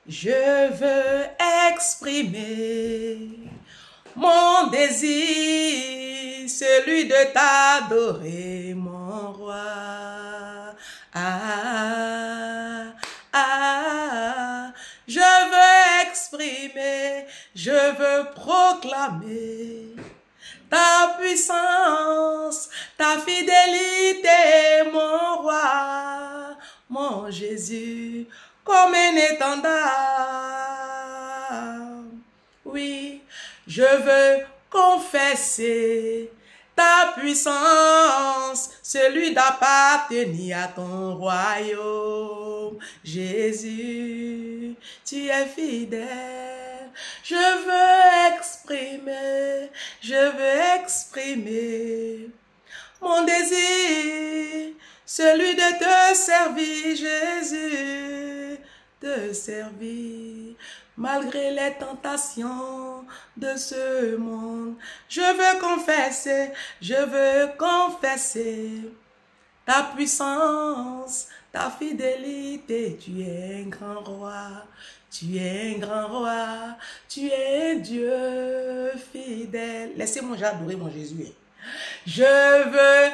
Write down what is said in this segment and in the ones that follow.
Je veux exprimer mon désir, celui de t'adorer, mon roi. Ah, ah, je veux exprimer, je veux proclamer ta puissance, ta fidélité, mon roi, mon Jésus, comme un étendard. Oui, je veux confesser ta puissance, celui d'appartenir à ton royaume. Jésus, tu es fidèle. Je veux exprimer mon désir, celui de te servir, Jésus, te servir. Malgré les tentations de ce monde, je veux confesser ta puissance, ta fidélité. Tu es un grand roi, tu es un grand roi, tu es Dieu fidèle. Laissez-moi adorer mon Jésus. Je veux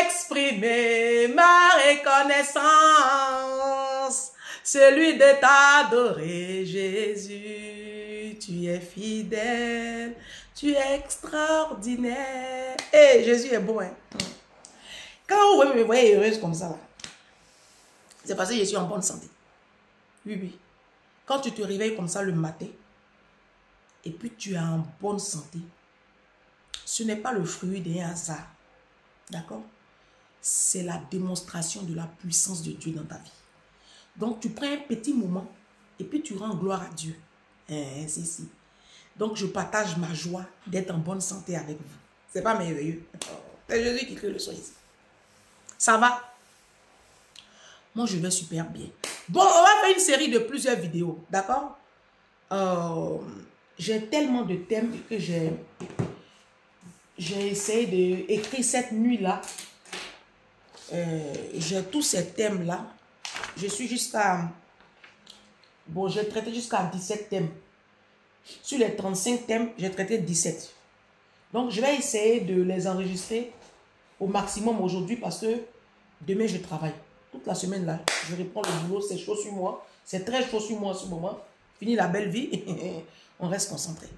exprimer ma reconnaissance, celui de t'adorer, Jésus. Tu es fidèle, tu es extraordinaire. Et Jésus est bon, hein? Quand vous me voyez heureuse comme ça, c'est parce que je suis en bonne santé. Oui, oui. Quand tu te réveilles comme ça le matin, et puis tu es en bonne santé, ce n'est pas le fruit d'un hasard. D'accord? C'est la démonstration de la puissance de Dieu dans ta vie. Donc, tu prends un petit moment et puis tu rends gloire à Dieu. C'est si. Donc, je partage ma joie d'être en bonne santé avec vous. C'est pas merveilleux? C'est Jésus qui crée le son ici. Ça va? Moi, je vais super bien. Bon, on va faire une série de plusieurs vidéos. D'accord? J'ai tellement de thèmes que j'ai essayé d'écrire cette nuit-là. J'ai tous ces thèmes-là. Je suis jusqu'à... Bon, j'ai traité jusqu'à 17 thèmes. Sur les 35 thèmes, j'ai traité 17. Donc, je vais essayer de les enregistrer au maximum aujourd'hui parce que demain, je travaille. Toute la semaine, là, je reprends le boulot. C'est chaud sur moi. C'est très chaud sur moi en ce moment. Fini la belle vie. On reste concentré.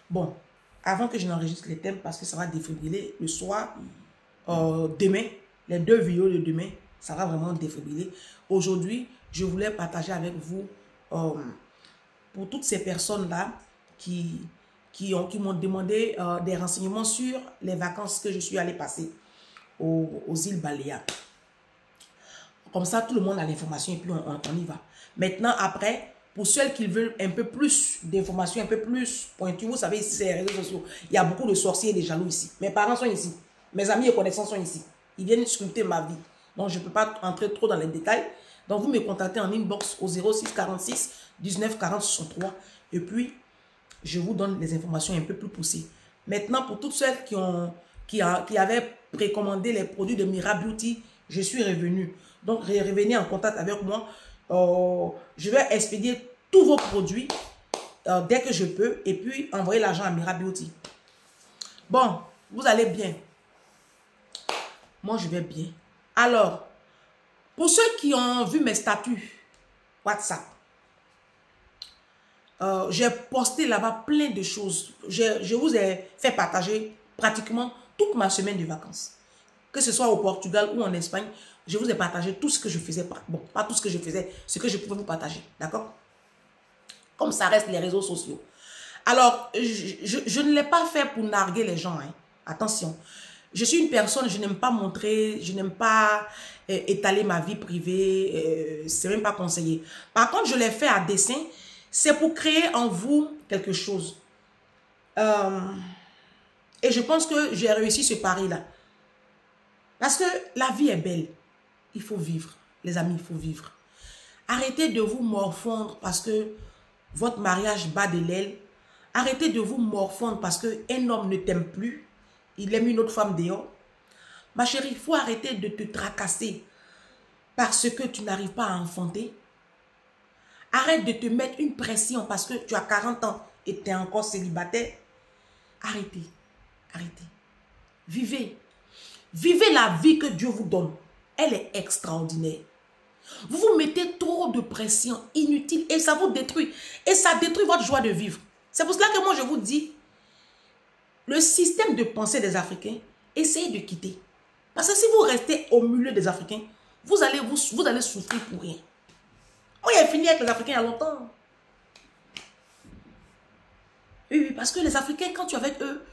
Bon, avant que je n'enregistre les thèmes parce que ça va défibriller le soir, demain, les 2 vidéos de demain, ça va vraiment défibriller. Aujourd'hui, je voulais partager avec vous pour toutes ces personnes-là qui m'ont demandé des renseignements sur les vacances que je suis allée passer aux îles Baléares. Comme ça, tout le monde a l'information et puis on y va. Maintenant, après, pour ceux qui veulent un peu plus d'informations, un peu plus pointues, vous savez, ici, c'est les réseaux sociaux. Il y a beaucoup de sorciers et de jaloux ici. Mes parents sont ici. Mes amis et connaissances sont ici. Ils viennent sculpter ma vie. Donc, je ne peux pas entrer trop dans les détails. Donc, vous me contactez en inbox au 06 46 19 40 63. Et puis, je vous donne les informations un peu plus poussées. Maintenant, pour toutes celles qui avaient précommandé les produits de Mira Beauty, je suis revenu. Donc, revenez en contact avec moi. Je vais expédier tous vos produits dès que je peux et puis envoyer l'argent à Mira Beauty. Bon, vous allez bien. Moi, je vais bien. Alors, pour ceux qui ont vu mes statuts WhatsApp, j'ai posté là-bas plein de choses. Je vous ai fait partager pratiquement toute ma semaine de vacances. Que ce soit au Portugal ou en Espagne, je vous ai partagé tout ce que je faisais. Bon, pas tout ce que je faisais, ce que je pouvais vous partager. D'accord? Comme ça reste les réseaux sociaux. Alors, je ne l'ai pas fait pour narguer les gens. Hein. Attention. Je suis une personne, je n'aime pas montrer, je n'aime pas étaler ma vie privée. C'est même pas conseillé. Par contre, je l'ai fait à dessein. C'est pour créer en vous quelque chose. Et je pense que j'ai réussi ce pari-là. Parce que la vie est belle. Il faut vivre. Les amis, il faut vivre. Arrêtez de vous morfondre parce que votre mariage bat de l'aile. Arrêtez de vous morfondre parce qu'un homme ne t'aime plus. Il aime une autre femme dehors. Ma chérie, il faut arrêter de te tracasser parce que tu n'arrives pas à enfanter. Arrête de te mettre une pression parce que tu as 40 ans et tu es encore célibataire. Arrêtez. Arrêtez. Vivez. Vivez la vie que Dieu vous donne. Elle est extraordinaire. Vous vous mettez trop de pression inutile et ça vous détruit. Et ça détruit votre joie de vivre. C'est pour cela que moi je vous dis, le système de pensée des Africains, essayez de quitter. Parce que si vous restez au milieu des Africains, vous allez souffrir pour rien. Moi, j'ai fini avec les Africains il y a longtemps. Oui, parce que les Africains, quand tu es avec eux,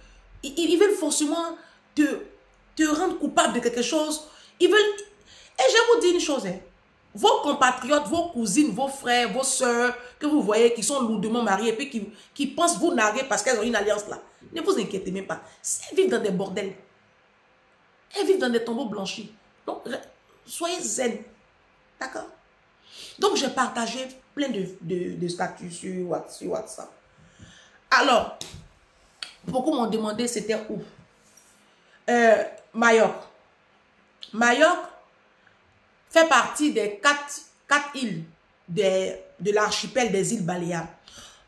ils veulent forcément te rendre coupable de quelque chose. Ils veulent... Et je vous dis une chose, hein. Vos compatriotes, vos cousines, vos frères, vos soeurs, que vous voyez, qui sont lourdement mariés, et puis qui pensent vous narguer parce qu'elles ont une alliance là. Ne vous inquiétez même pas. Elles vivent dans des bordels. Elles vivent dans des tombeaux blanchis. Donc, soyez zen. D'accord? Donc, j'ai partagé plein de statuts sur WhatsApp. Alors, beaucoup m'ont demandé c'était où? Mayotte. Mayotte fait partie des quatre îles de l'archipel des îles Baléares.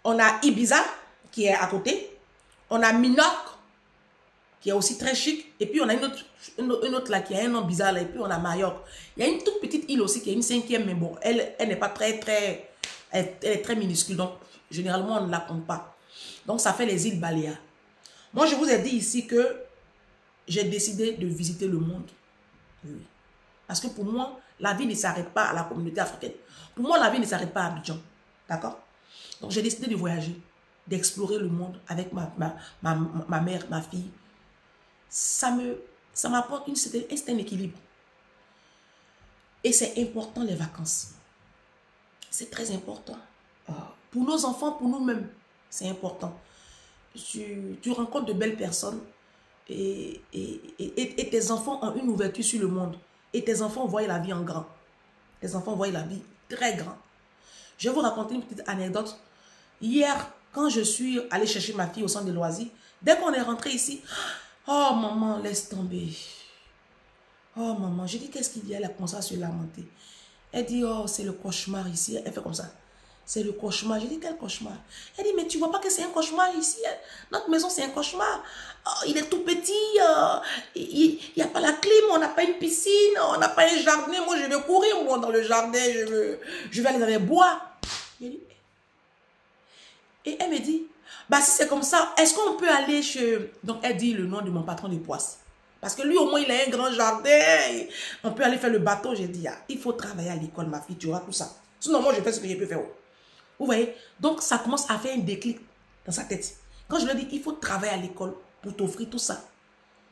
On a Ibiza, qui est à côté. On a Minorque, qui est aussi très chic. Et puis, on a une autre là, qui a un nom bizarre. Là, et puis, on a Mayotte. Il y a une toute petite île aussi, qui est une 5e, mais bon, elle n'est pas elle est très minuscule. Donc, généralement, on ne la compte pas. Donc, ça fait les îles Baléares. Moi, je vous ai dit ici que j'ai décidé de visiter le monde. Oui. Parce que pour moi, la vie ne s'arrête pas à la communauté africaine. Pour moi, la vie ne s'arrête pas à Abidjan. D'accord? Donc, j'ai décidé de voyager, d'explorer le monde avec ma mère, ma fille. Ça m'apporte un certain équilibre. Et c'est important, les vacances. C'est très important. Pour nos enfants, pour nous-mêmes, c'est important. Tu rencontres de belles personnes et tes enfants ont une ouverture sur le monde. Et tes enfants voient la vie en grand. Tes enfants voient la vie très grand. Je vais vous raconter une petite anecdote. Hier, quand je suis allée chercher ma fille au centre de loisirs, dès qu'on est rentré ici, oh maman, laisse tomber. Oh maman, j'ai dit qu'est-ce qu'il y a? Elle a commencé à se lamenter. Elle dit, oh, c'est le cauchemar ici. Elle fait comme ça. C'est le cauchemar. J'ai dit, quel cauchemar? Elle dit, mais tu vois pas que c'est un cauchemar ici? Notre maison, c'est un cauchemar. Oh, il est tout petit. Il n'y a pas la clim. On n'a pas une piscine. On n'a pas un jardin. Moi, je vais courir moi, dans le jardin. Je vais aller dans les bois. Et elle me dit, bah si c'est comme ça, est-ce qu'on peut aller chez... Donc, elle dit le nom de mon patron de poisse. Parce que lui, au moins, il a un grand jardin. On peut aller faire le bateau. J'ai dit, ah, il faut travailler à l'école, ma fille. Tu auras tout ça. Sinon, moi, je fais ce que je peux faire. Vous voyez? Donc, ça commence à faire un déclic dans sa tête. Quand je lui dis, il faut travailler à l'école pour t'offrir tout ça.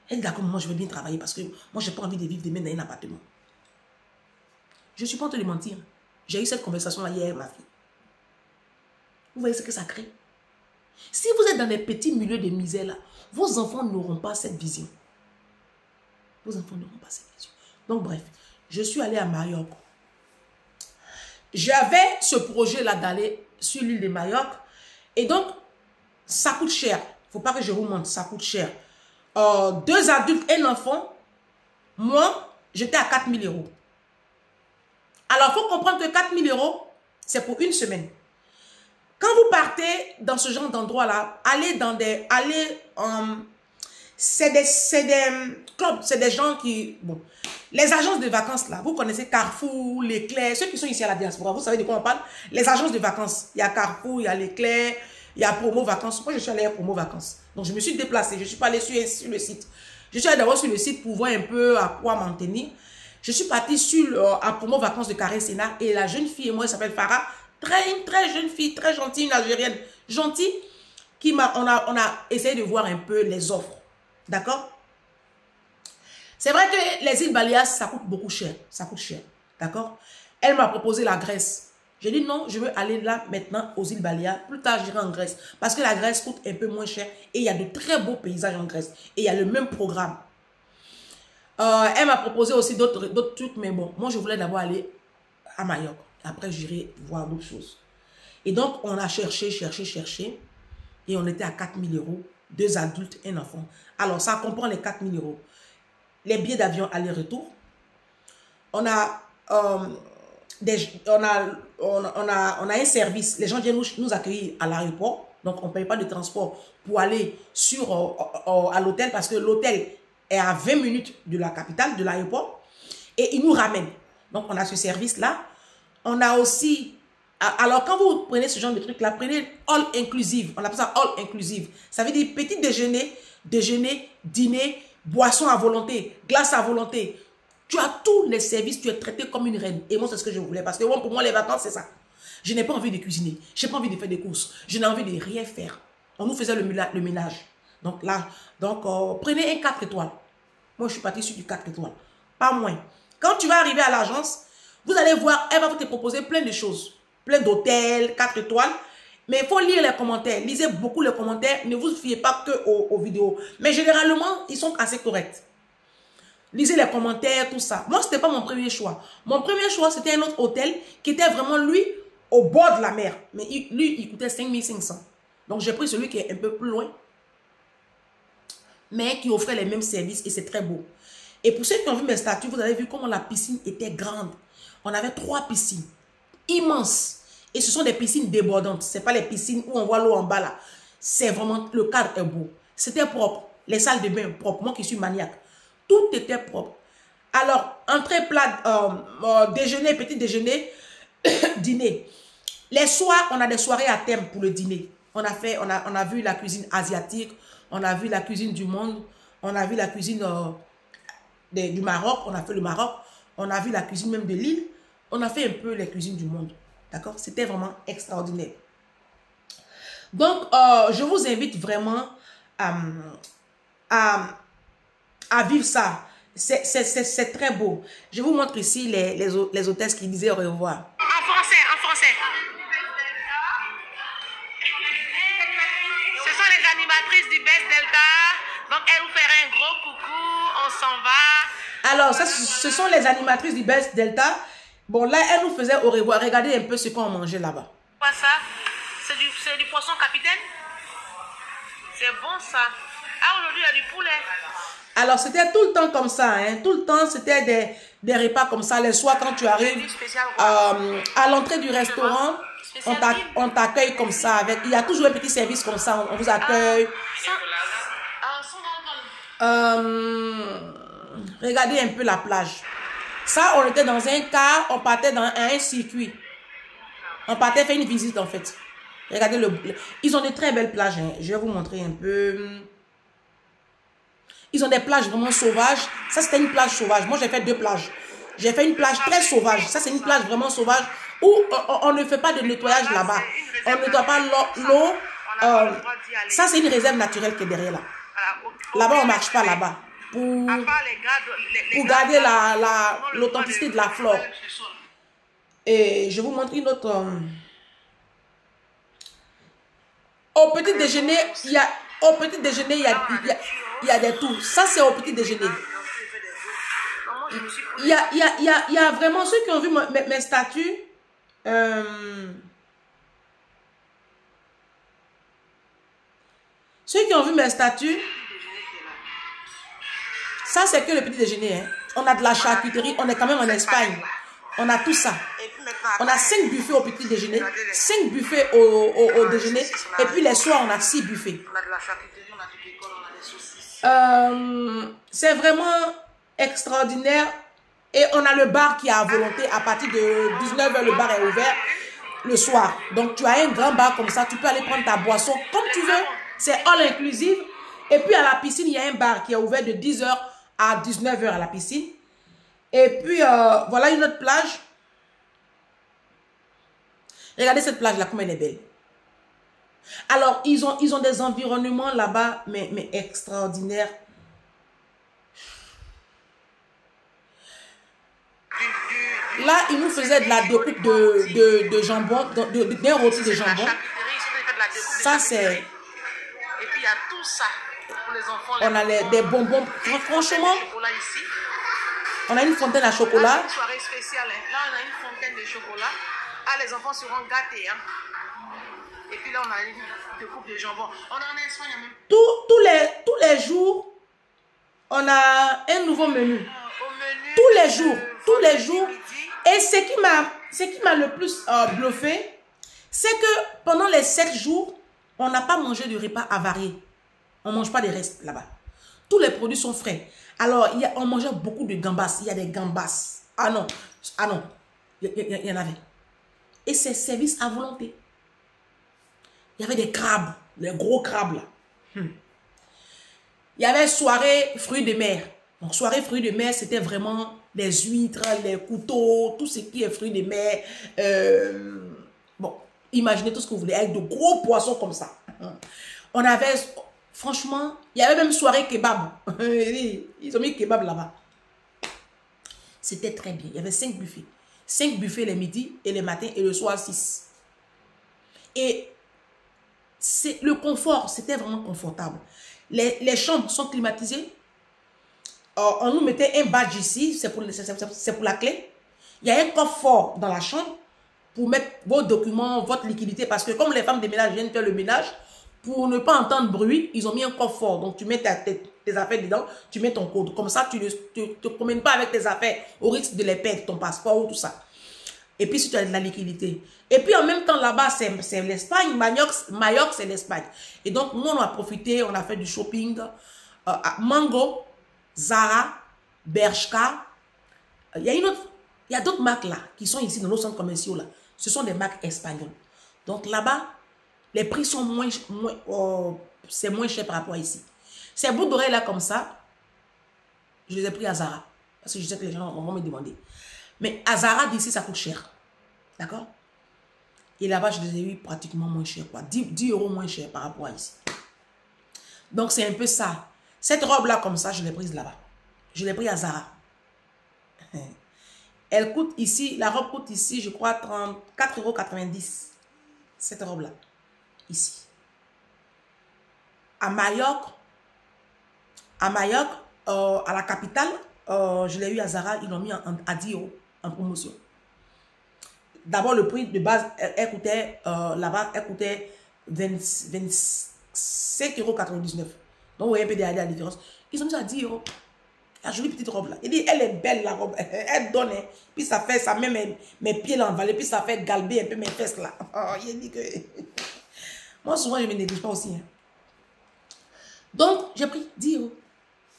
Elle dit, d'accord, moi, je veux bien travailler parce que moi, je n'ai pas envie de vivre demain dans un appartement. Je ne suis pas en train de mentir. J'ai eu cette conversation-là hier, ma fille. Vous voyez ce que ça crée? Si vous êtes dans des petits milieux de misère, là, vos enfants n'auront pas cette vision. Vos enfants n'auront pas cette vision. Donc, bref, je suis allée à Mayotte. J'avais ce projet-là d'aller sur l'île de Mayotte. Et donc, ça coûte cher. Il ne faut pas que je vous montre, ça coûte cher. 2 adultes et un enfant, moi, j'étais à 4 000 €. Alors, il faut comprendre que 4 000 €, c'est pour une semaine. Quand vous partez dans ce genre d'endroit-là, allez dans des... c'est des clubs, c'est des gens qui... Bon, les agences de vacances, là, vous connaissez Carrefour, l'Éclair, ceux qui sont ici à la diaspora, vous savez de quoi on parle? Les agences de vacances. Il y a Carrefour, il y a l'Éclair, il y a Promo Vacances. Moi, je suis allée à Promo Vacances. Donc, je me suis déplacée. Je ne suis pas allée sur le site. Je suis allée d'abord sur le site pour voir un peu à quoi m'en tenir. Je suis partie à Promo Vacances de Carré Sénat et la jeune fille, moi, elle s'appelle Farah. Une très jeune fille, très gentille, une Algérienne. Gentille, on a essayé de voir un peu les offres. D'accord? C'est vrai que les îles Baléares, ça coûte beaucoup cher. Ça coûte cher. D'accord? Elle m'a proposé la Grèce. J'ai dit non, je veux aller là maintenant aux îles Baléares. Plus tard, j'irai en Grèce. Parce que la Grèce coûte un peu moins cher. Et il y a de très beaux paysages en Grèce. Et il y a le même programme. Elle m'a proposé aussi d'autres trucs. Mais bon, moi, je voulais d'abord aller à Mayotte. Après, j'irai voir d'autres choses. Et donc, on a cherché. Et on était à 4 000 €. 2 adultes et un enfant. Alors, ça comprend les 4 000 €. Les billets d'avion aller-retour. On a on a un service. Les gens viennent nous accueillir à l'aéroport. Donc, on ne paye pas de transport pour aller à l'hôtel parce que l'hôtel est à 20 minutes de la capitale, de l'aéroport. Et ils nous ramènent. Donc, on a ce service-là. On a aussi... Alors, quand vous prenez ce genre de truc-là, prenez all inclusive. On appelle ça all inclusive. Ça veut dire petit déjeuner, dîner, boisson à volonté, glace à volonté. Tu as tous les services, tu es traité comme une reine. Et moi, c'est ce que je voulais. Parce que bon, pour moi, les vacances, c'est ça. Je n'ai pas envie de cuisiner. Je n'ai pas envie de faire des courses. Je n'ai envie de rien faire. On nous faisait le ménage. Donc là, prenez un 4 étoiles. Moi, je suis partie sur du 4 étoiles. Pas moins. Quand tu vas arriver à l'agence, vous allez voir, elle va te proposer plein de choses. Plein d'hôtels, 4 étoiles. Mais il faut lire les commentaires. Lisez beaucoup les commentaires. Ne vous fiez pas que aux vidéos. Mais généralement, ils sont assez corrects. Lisez les commentaires, tout ça. Moi, ce n'était pas mon premier choix. Mon premier choix, c'était un autre hôtel qui était vraiment, lui, au bord de la mer. Mais lui, il coûtait 5500. Donc, j'ai pris celui qui est un peu plus loin. Mais qui offrait les mêmes services et c'est très beau. Et pour ceux qui ont vu mes statuts, vous avez vu comment la piscine était grande. On avait 3 piscines. Immenses. Et ce sont des piscines débordantes. Ce n'est pas les piscines où on voit l'eau en bas là. C'est vraiment, le cadre est beau. C'était propre. Les salles de bain propres. Moi qui suis maniaque. Tout était propre. Alors, entrée, plat, déjeuner, petit déjeuner, dîner. Les soirs, on a des soirées à thème pour le dîner. On a vu la cuisine asiatique. On a vu la cuisine du monde. On a vu la cuisine du Maroc. On a fait le Maroc. On a vu la cuisine même de l'île. On a fait un peu les cuisines du monde. D'accord? C'était vraiment extraordinaire. Donc, je vous invite vraiment à vivre ça. C'est très beau. Je vous montre ici les hôtesses qui disaient au revoir. En français, en français. Ce sont les animatrices du Best Delta. Donc, elles vous feront un gros coucou. On s'en va. Alors, ça, ce sont les animatrices du Best Delta. Bon, là, elles nous faisaient au revoir. Regardez un peu ce qu'on mangeait là-bas. Quoi ça? C'est du poisson capitaine? C'est bon ça. Ah, aujourd'hui, il y a du poulet. Alors, c'était tout le temps comme ça. Hein. Tout le temps, c'était des repas comme ça. Les soirs, quand tu arrives à l'entrée du restaurant, on t'accueille comme ça. Il y a toujours un petit service comme ça. On vous accueille. Regardez un peu la plage. Ça, on était dans un car, on partait dans un circuit. On partait faire une visite en fait. Regardez, ils ont de très belles plages. Hein. Je vais vous montrer un peu. Ils ont des plages vraiment sauvages. Ça, c'était une plage sauvage. Moi, j'ai fait 2 plages. J'ai fait une plage très sauvage. Ça, c'est une plage vraiment sauvage où on ne fait pas de nettoyage là-bas. On ne nettoie pas l'eau. Ça, c'est une réserve naturelle qui est derrière là. Là-bas, on ne marche pas là-bas. Pour garder l'authenticité de la flore. Et je vous montre une autre. Au petit déjeuner, il y a des tours. Ça, c'est au petit déjeuner. Il y a vraiment ceux qui ont vu mes statuts. Ceux qui ont vu mes statuts. Ça, c'est que le petit déjeuner. Hein. On a de la charcuterie. On est quand même en Espagne. On a tout ça. On a 5 buffets au petit déjeuner. 5 buffets au déjeuner. Et puis les soirs, on a 6 buffets. On a de la charcuterie, on a du bacon, on a des saucisses. C'est vraiment extraordinaire. Et on a le bar qui est à volonté. À partir de 19 h, le bar est ouvert le soir. Donc, tu as un grand bar comme ça. Tu peux aller prendre ta boisson comme tu veux. C'est all inclusive. Et puis, à la piscine, il y a un bar qui est ouvert de 10 h à 19 h à la piscine. Et puis, voilà une autre plage. Regardez cette plage-là, comme elle est belle. Alors, ils ont des environnements là-bas, mais extraordinaires. Là, ils nous faisaient de la découpe de jambon, d'un rôti de jambon. Ça, c'est... Et puis, il y a tout ça pour les enfants. On a des bonbons. Franchement, on a une fontaine à chocolat. Là, c'est une soirée spéciale. Là, on a une fontaine de chocolat. Ah, les enfants seront gâtés. Hein. Et puis là, on a une découpe de jambon. On a en Espagne même. Tous les jours, on a un nouveau menu. Tous les jours. Et ce ce qui m'a le plus bluffé, c'est que pendant les 7 jours, on n'a pas mangé de repas avarié. On ne mange pas des restes là-bas. Tous les produits sont frais. Alors, on mangeait beaucoup de gambas. Il y a des gambas. Ah non, il y en avait. Et c'est service à volonté. Il y avait des crabes, les gros crabes là. Il y avait soirée fruits de mer. Donc, soirée fruits de mer, c'était vraiment les huîtres, les couteaux, tout ce qui est fruits de mer. Bon, imaginez tout ce que vous voulez, avec de gros poissons comme ça. On avait, franchement, il y avait même soirée kebab. Ils ont mis kebab là-bas. C'était très bien. Il y avait 5 buffets. 5 buffets les midis et les matins et le soir 6. Et le confort, c'était vraiment confortable. Les chambres sont climatisées. On nous mettait un badge ici, c'est pour la clé. Il y a un coffre fort dans la chambre pour mettre vos documents, votre liquidité. Parce que comme les femmes de ménage viennent faire le ménage, pour ne pas entendre bruit, ils ont mis un coffre fort. Donc tu mets tes affaires dedans, tu mets ton code. Comme ça, tu ne te promènes pas avec tes affaires au risque de les perdre, ton passeport ou tout ça. Et puis si tu as de la liquidité. Et puis en même temps là-bas, c'est l'Espagne. Majorque, c'est l'Espagne. Et donc nous, on a profité, on a fait du shopping. À Mango, Zara, Bershka. Il y a d'autres marques là qui sont ici dans nos centres commerciaux là. Ce sont des marques espagnoles. Donc là-bas, les prix sont c'est moins cher par rapport à ici. Ces bouts d'oreilles là comme ça, je les ai pris à Zara. Parce que je sais que les gens vont me demander. Mais à Zara d'ici, ça coûte cher. D'accord? Et là-bas, je les ai eu pratiquement moins cher. Quoi. 10 euros moins cher par rapport à ici. Donc, c'est un peu ça. Cette robe-là, comme ça, je l'ai prise là-bas. Je l'ai prise à Zara. Elle coûte ici, la robe coûte ici, je crois, 34,90 €. Cette robe-là. Ici. À Majorque, à la capitale, je l'ai eu à Zara, ils l'ont mis à 10 € en promotion. D'abord, le prix de base, elle coûtait, là-bas, elle coûtait 25,99 €. Donc, vous voyez un peu derrière la différence. Ils ont mis ça à 10 €. La jolie petite robe là. Il dit, elle est belle la robe. Elle donne, hein. Puis ça fait, ça met mes pieds l'envaler, puis ça fait galber un peu mes fesses là. Oh, il dit que... Moi, souvent, je ne me néglige pas aussi. Hein. Donc, j'ai pris 10 €.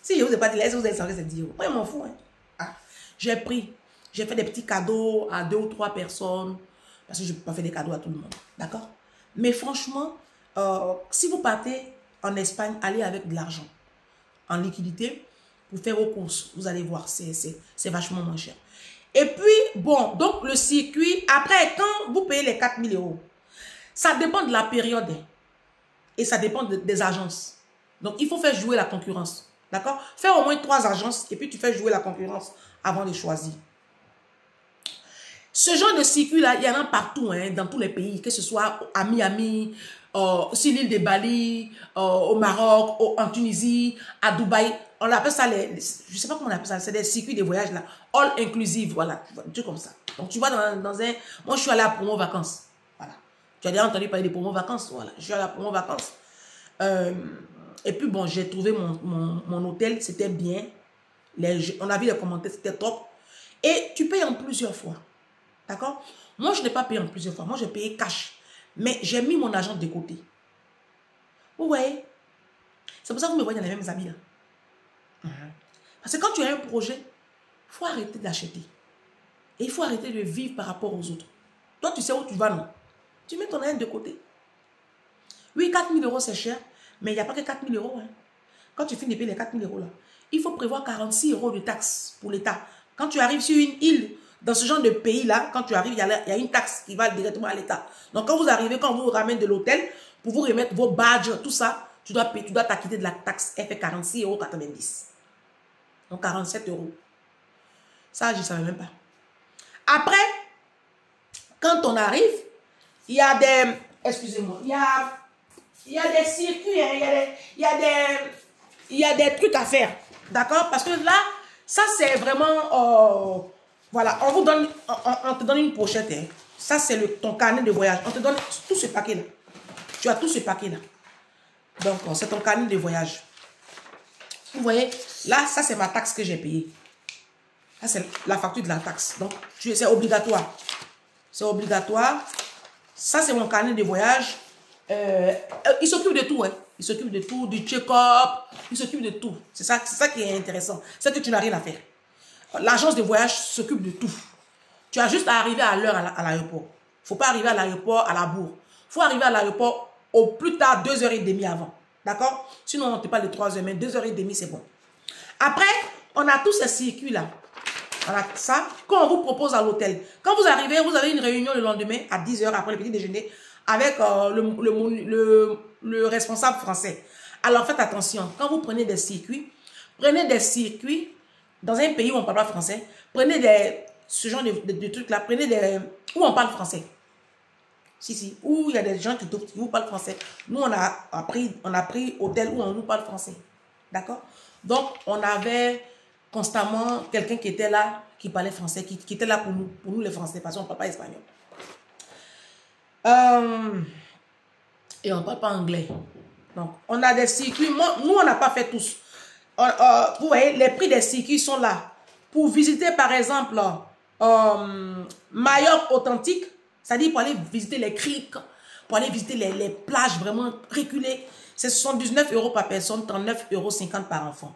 Si je ne vous ai pas dit, là, vous avez savez, c'est 10 €. Moi, je m'en fous. Hein. Ah, j'ai pris. J'ai fait des petits cadeaux à 2 ou 3 personnes. Parce que je ne peux pas faire des cadeaux à tout le monde. D'accord? Mais franchement, si vous partez en Espagne, allez avec de l'argent. En liquidité, pour faire vos courses. Vous allez voir, c'est vachement moins cher. Et puis, bon, donc le circuit, après, quand vous payez les 4 000 €, ça dépend de la période. Et ça dépend des agences. Donc, il faut faire jouer la concurrence. D'accord? Faire au moins 3 agences et puis tu fais jouer la concurrence avant de choisir. Ce genre de circuit-là, il y en a partout, hein, dans tous les pays, que ce soit à Miami, sur l'île de Bali, au Maroc, en Tunisie, à Dubaï. On appelle ça je ne sais pas comment on appelle ça, c'est des circuits de voyage là, all inclusive, voilà, un truc comme ça. Donc tu vas dans un... Moi, je suis allée à promo vacances, voilà. Tu as déjà entendu parler de promo vacances, voilà. Je suis allée à promo vacances. Et puis bon, j'ai trouvé mon hôtel, c'était bien. On a vu les commentaires, c'était top. Et tu payes en plusieurs fois. D'accord? Moi, je n'ai pas payé en plusieurs fois. Moi, j'ai payé cash. Mais j'ai mis mon argent de côté. Vous voyez? C'est pour ça que vous me voyez dans les mêmes habits là. Parce que quand tu as un projet, il faut arrêter d'acheter. Et il faut arrêter de vivre par rapport aux autres. Toi, tu sais où tu vas, non? Tu mets ton argent de côté. Oui, 4 000 € c'est cher. Mais il n'y a pas que 4 000 €. Hein. Quand tu finis de payer les 4 000 € là, il faut prévoir 46 € de taxes pour l'État. Quand tu arrives sur une île, dans ce genre de pays-là, quand tu arrives, il y a une taxe qui va directement à l'État. Donc, quand vous arrivez, quand on vous ramène de l'hôtel, pour vous remettre vos badges, tout ça, tu dois t'acquitter de la taxe. Elle fait 46,90 €. Donc, 47 €. Ça, je ne savais même pas. Après, quand on arrive, il y a des... Excusez-moi. Il y a des circuits, hein, il y a des trucs à faire. D'accord? Parce que là, ça, c'est vraiment... voilà, on te donne une pochette. Hein. Ça, c'est ton carnet de voyage. On te donne tout ce paquet-là. Tu as tout ce paquet-là. Donc, c'est ton carnet de voyage. Vous voyez, là, ça, c'est ma taxe que j'ai payée. Ça, c'est la facture de la taxe. Donc, c'est obligatoire. C'est obligatoire. Ça, c'est mon carnet de voyage. Il s'occupe de tout, hein. Il s'occupe de tout, du check-up. Il s'occupe de tout. C'est ça qui est intéressant. C'est que tu n'as rien à faire. L'agence de voyage s'occupe de tout. Tu as juste à arriver à l'heure à l'aéroport. Il ne faut pas arriver à l'aéroport à la bourre. Il faut arriver à l'aéroport au plus tard 2h30 avant. D'accord? Sinon, on ne te parle de 3h, mais 2h30, c'est bon. Après, on a tous ces circuits-là. Voilà, ça, quand on vous propose à l'hôtel. Quand vous arrivez, vous avez une réunion le lendemain à 10h après le petit déjeuner avec le responsable français. Alors, faites attention. Quand vous prenez des circuits dans un pays où on ne parle pas français. Prenez ce genre de trucs-là. Prenez où on parle français. Si, où il y a des gens qui vous parlent français. Nous, on a pris hôtel où on nous parle français. D'accord? Donc, on avait constamment quelqu'un qui était là, qui parlait français, qui était là pour nous les Français, parce qu'on ne parle pas espagnol. Et on ne parle pas anglais. Donc, on a des circuits. Nous, on n'a pas fait tous. Vous voyez, les prix des circuits sont là. Pour visiter, par exemple, Majorque authentique, c'est-à-dire pour aller visiter les criques, pour aller visiter les plages vraiment reculées, c'est 79 € par personne, 39,50 € par enfant.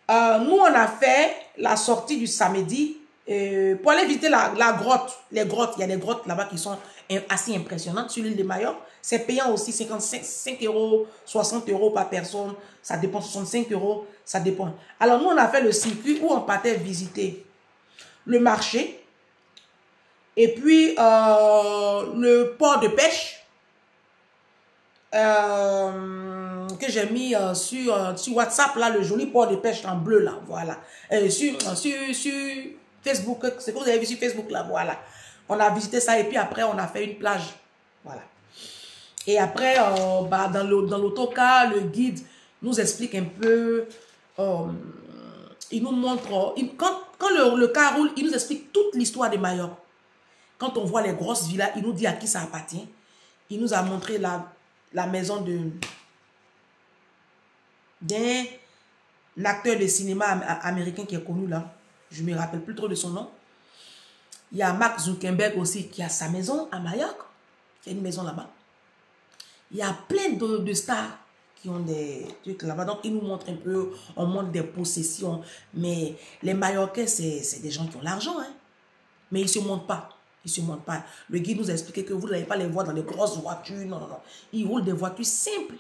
Nous, on a fait la sortie du samedi pour aller visiter la grotte. Les grottes, il y a des grottes là-bas qui sont assez impressionnantes sur l'île de Majorque. C'est payant aussi, 55 €, 60 € par personne. Ça dépend, 65 €, ça dépend. Alors, nous, on a fait le circuit où on partait visiter le marché. Et puis, le port de pêche. Que j'ai mis sur WhatsApp, là, le joli port de pêche en bleu, là, voilà. Sur Facebook, c'est que vous avez vu sur Facebook, là, voilà. On a visité ça et puis après, on a fait une plage, voilà. Et après, dans l'autocar, le guide nous explique un peu, il nous montre, quand le car roule, il nous explique toute l'histoire de Majorque. Quand on voit les grosses villas, il nous dit à qui ça appartient. Il nous a montré la maison d'un acteur de cinéma américain qui est connu là. Je ne me rappelle plus trop de son nom. Il y a Mark Zuckerberg aussi qui a sa maison à Majorque. Qui a une maison là-bas. Il y a plein de stars qui ont des trucs là-bas. Donc, il nous montre un peu, on montre des possessions. Mais les Majorquais, c'est des gens qui ont l'argent. Hein? Mais ils ne se montrent pas. Ils ne se montrent pas. Le guide nous a expliqué que vous n'allez pas les voir dans des grosses voitures. Non. Ils roulent des voitures simples.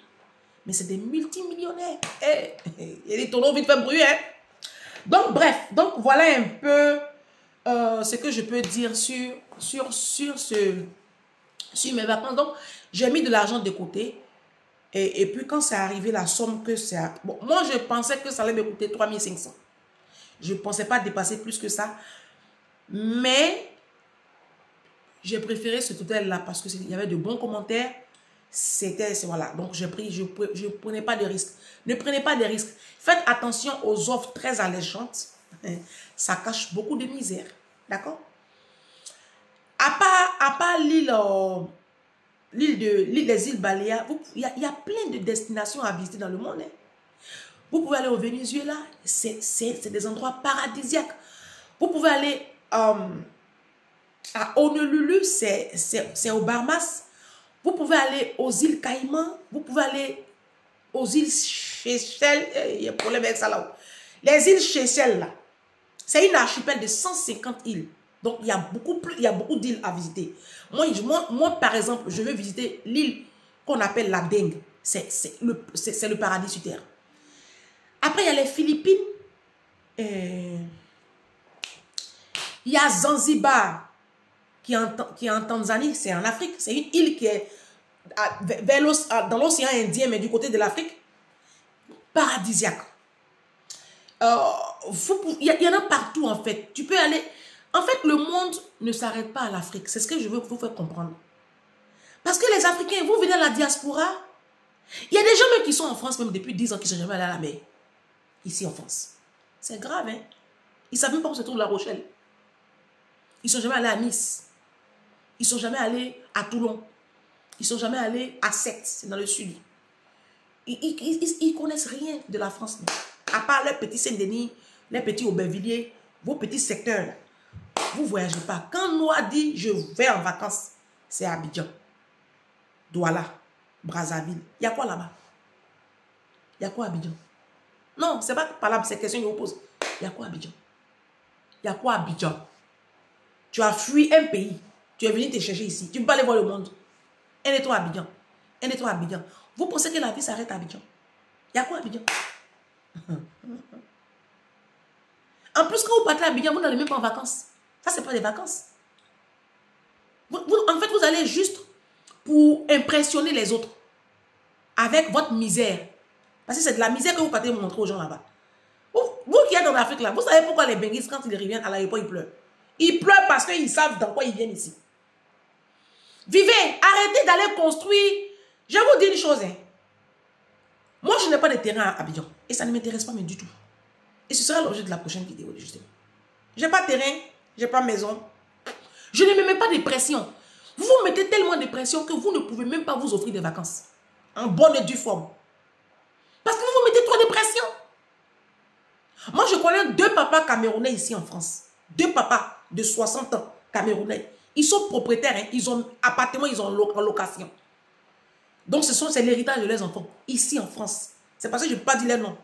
Mais c'est des multimillionnaires. Et les tonneaux vite fait bruit. Hein? Donc, bref. Donc, voilà un peu ce que je peux dire sur mes vacances. Donc, j'ai mis de l'argent de côté. Et puis, quand c'est arrivé, la somme que c'est... Bon, moi, je pensais que ça allait me coûter 3500. Je ne pensais pas dépasser plus que ça. Mais... j'ai préféré cet hôtel-là parce qu'il y avait de bons commentaires. Voilà. Donc, je ne prenais pas de risques. Ne prenez pas de risques. Faites attention aux offres très alléchantes. Ça cache beaucoup de misère. D'accord? À part les îles Baléares, il y a plein de destinations à visiter dans le monde. Hein. Vous pouvez aller au Venezuela. C'est des endroits paradisiaques. Vous pouvez aller... à Honolulu, c'est au Bahamas. Vous pouvez aller aux îles Caïmans. Vous pouvez aller aux îles Seychelles. Il y a un problème avec ça là-haut. Les îles Seychelles, là, c'est une archipel de 150 îles. Donc, il y a beaucoup d'îles à visiter. Moi, par exemple, je veux visiter l'île qu'on appelle la Dengue. C'est le paradis sur terre. Après, il y a les Philippines. Il y a Zanzibar. Qui est en Tanzanie, c'est en Afrique. C'est une île qui est dans l'océan Indien, mais du côté de l'Afrique. Paradisiaque. Il y en a partout, en fait. Tu peux aller... En fait, le monde ne s'arrête pas à l'Afrique. C'est ce que je veux vous faire comprendre. Parce que les Africains, vous venez à la diaspora. Il y a des gens même qui sont en France, même depuis 10 ans, qui ne sont jamais allés à la mer. Ici, en France. C'est grave, hein. Ils ne savent même pas où se trouve La Rochelle. Ils ne sont jamais allés à Nice. Ils ne sont jamais allés à Toulon. Ils ne sont jamais allés à Sète, c'est dans le sud. Ils ne connaissent rien de la France. À part les petits Saint-Denis, les petits Aubervilliers, vos petits secteurs. Vous ne voyagez pas. Quand Noah dit je vais en vacances, c'est Abidjan, Douala, Brazzaville. Il y a quoi là-bas? Il y a quoi à Abidjan? Non, ce n'est pas par là, c'est question que je vous pose. Il y a quoi à Abidjan? Il y a quoi à Abidjan? Tu as fui un pays. Tu es venu te chercher ici. Tu ne peux pas aller voir le monde. Un et toi à Abidjan. Un et toi à Abidjan. Vous pensez que la vie s'arrête à Abidjan? Il y a quoi à Abidjan? En plus, quand vous partez à Abidjan, vous n'allez même pas en vacances. Ça, ce n'est pas des vacances. En fait, vous allez juste pour impressionner les autres avec votre misère. Parce que c'est de la misère que vous partez montrer aux gens là-bas. Vous qui êtes en Afrique là, vous savez pourquoi les Benguis, quand ils reviennent à l'aéroport, ils pleurent. Ils pleurent parce qu'ils savent dans quoi ils viennent ici. Vivez, arrêtez d'aller construire. Je vous dis une chose. Hein. Moi, je n'ai pas de terrain à Abidjan. Et ça ne m'intéresse pas mais du tout. Et ce sera l'objet de la prochaine vidéo, justement. Je n'ai pas de terrain, je n'ai pas de maison. Je ne me mets pas de pression. Vous vous mettez tellement de pression que vous ne pouvez même pas vous offrir des vacances. En bonne et due forme. Parce que vous vous mettez trop de pression. Moi, je connais 2 papas camerounais ici en France. 2 papas de 60 ans camerounais. Ils sont propriétaires, hein. Ils ont appartement, ils ont en location. Donc, c'est l'héritage de leurs enfants. Ici en France. C'est parce que je ne peux pas dire les noms.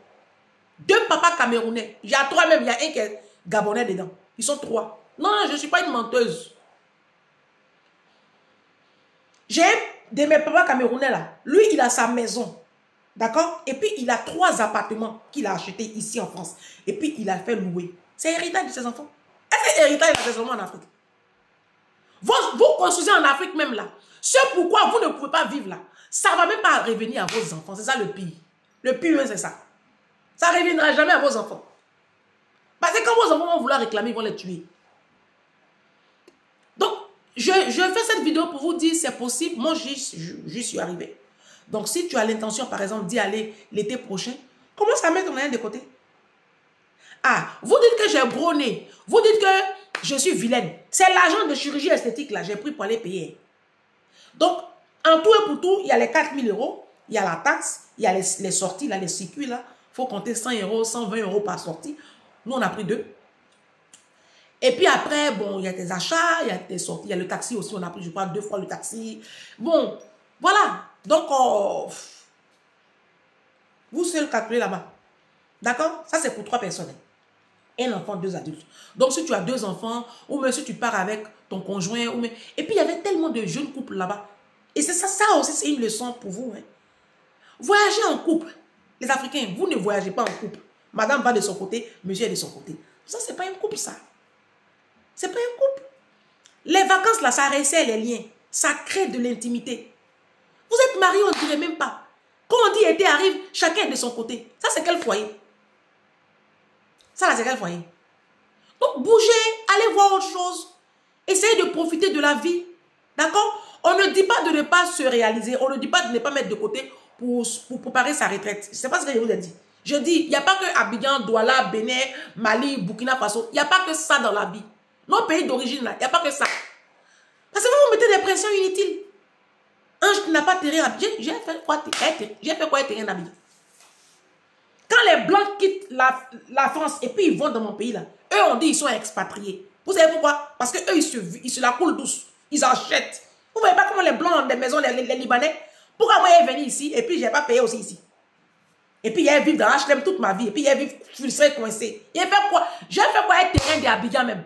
2 papas camerounais. Il y a 3 même. Il y a un qui est gabonais dedans. Ils sont 3. Non, je ne suis pas une menteuse. J'ai un de mes papas camerounais là. Lui, il a sa maison. D'accord? Et puis, il a 3 appartements qu'il a achetés ici en France. Et puis, il a fait louer. C'est l'héritage de ses enfants. Est-ce que l'héritage est seulement en Afrique? Vous construisez en Afrique même là. Ce pourquoi vous ne pouvez pas vivre là, ça ne va même pas revenir à vos enfants. C'est ça le pire. Le pire, c'est ça. Ça ne reviendra jamais à vos enfants. Parce que quand vos enfants vont vouloir réclamer, ils vont les tuer. Donc, je fais cette vidéo pour vous dire c'est possible. Moi, j'y suis arrivé. Donc, si tu as l'intention, par exemple, d'y aller l'été prochain, commence à mettre ton argent de côté. Ah, vous dites que j'ai gros nez. Vous dites que je suis vilaine. C'est l'argent de chirurgie esthétique là, j'ai pris pour aller payer. Donc, en tout et pour tout, il y a les 4 000 €, il y a la taxe, il y a les sorties, là, les circuits là. Il faut compter 100 €, 120 € par sortie. Nous, on a pris 2. Et puis après, bon, il y a des achats, il y a des sorties, il y a le taxi aussi, on a pris, je crois, 2 fois le taxi. Bon, voilà. Donc, vous seul calculez là-bas. D'accord? Ça, c'est pour 3 personnes. Un enfant, 2 adultes. Donc, si tu as 2 enfants, ou même si tu pars avec ton conjoint, ou même... Et puis, il y avait tellement de jeunes couples là-bas. Et c'est ça aussi, c'est une leçon pour vous. Hein. Voyager en couple. Les Africains, vous ne voyagez pas en couple. Madame va de son côté, monsieur est de son côté. Ça, c'est pas un couple, ça. C'est pas un couple. Les vacances, là, ça resserre les liens. Ça crée de l'intimité. Vous êtes mariés, on ne dirait même pas. Quand on dit été arrive, chacun est de son côté. Ça, c'est quel foyer? Ça, là, c'est quel foyer? Donc, bougez, allez voir autre chose. Essayez de profiter de la vie. D'accord? On ne dit pas de ne pas se réaliser. On ne dit pas de ne pas mettre de côté pour préparer sa retraite. C'est pas ce que je vous ai dit. Je dis, il n'y a pas que Abidjan, Douala, Bénin, Mali, Burkina Faso. Il n'y a pas que ça dans la vie. Nos pays d'origine, là, il n'y a pas que ça. Parce que vous vous mettez des pressions inutiles. Un n'a pas terrain à Abidjan. J'ai fait quoi terrain à Abidjan? Quand les Blancs quittent la France et puis ils vont dans mon pays, là, eux, on dit ils sont expatriés. Vous savez pourquoi? Parce qu'eux, ils se la coulent douce. Ils achètent. Vous ne voyez pas comment les Blancs ont des maisons, les Libanais? Pourquoi moi, ils viennent ici et puis je n'ai pas payé aussi ici? Et puis, ils vivent dans HLM toute ma vie. Et puis, ils vivent frustrés, coincés. J'ai fait quoi? J'ai fait quoi un terrain d'Abidjan même?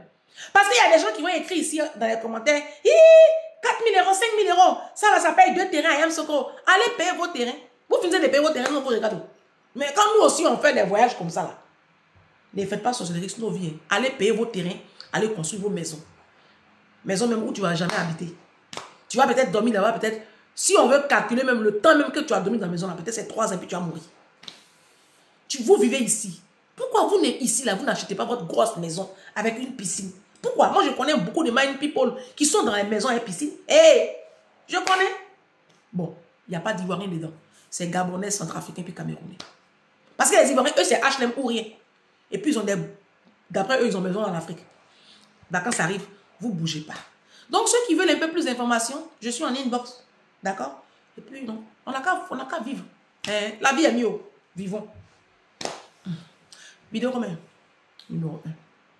Parce qu'il y a des gens qui vont écrire ici dans les commentaires, 4 000 €, 5 000 €, ça paye 2 terrains à Yamsoko. Allez payer vos terrains. Vous finissez de payer vos terrains, non, vous regardez. Mais quand nous aussi, on fait des voyages comme ça, là, ne faites pas sorcellerie sur nos vies. Allez payer vos terrains, allez construire vos maisons. Maisons même où tu ne vas jamais habiter. Tu vas peut-être dormir là-bas, peut-être. Si on veut calculer même le temps même que tu as dormi dans la maison, là, peut-être c'est 3 ans, puis tu vas mourir. Vous vivez ici. Pourquoi vous n'êtes ici, là, vous n'achetez pas votre grosse maison avec une piscine? Pourquoi? Moi, je connais beaucoup de mind people qui sont dans les maisons avec piscine. Hé, je connais. Bon, il n'y a pas d'Ivoiriens dedans. C'est Gabonais, Centrafricains, puis Camerounais. Parce que les Ivoiriens, eux, c'est HLM ou rien. Et puis, ils ont des... D'après eux, ils ont maison en Afrique. Bah, quand ça arrive, vous ne bougez pas. Donc, ceux qui veulent un peu plus d'informations, je suis en inbox. D'accord? Et puis, non. On n'a qu'à vivre. La vie est mieux. Vivons. Vidéo combien? Numéro 1.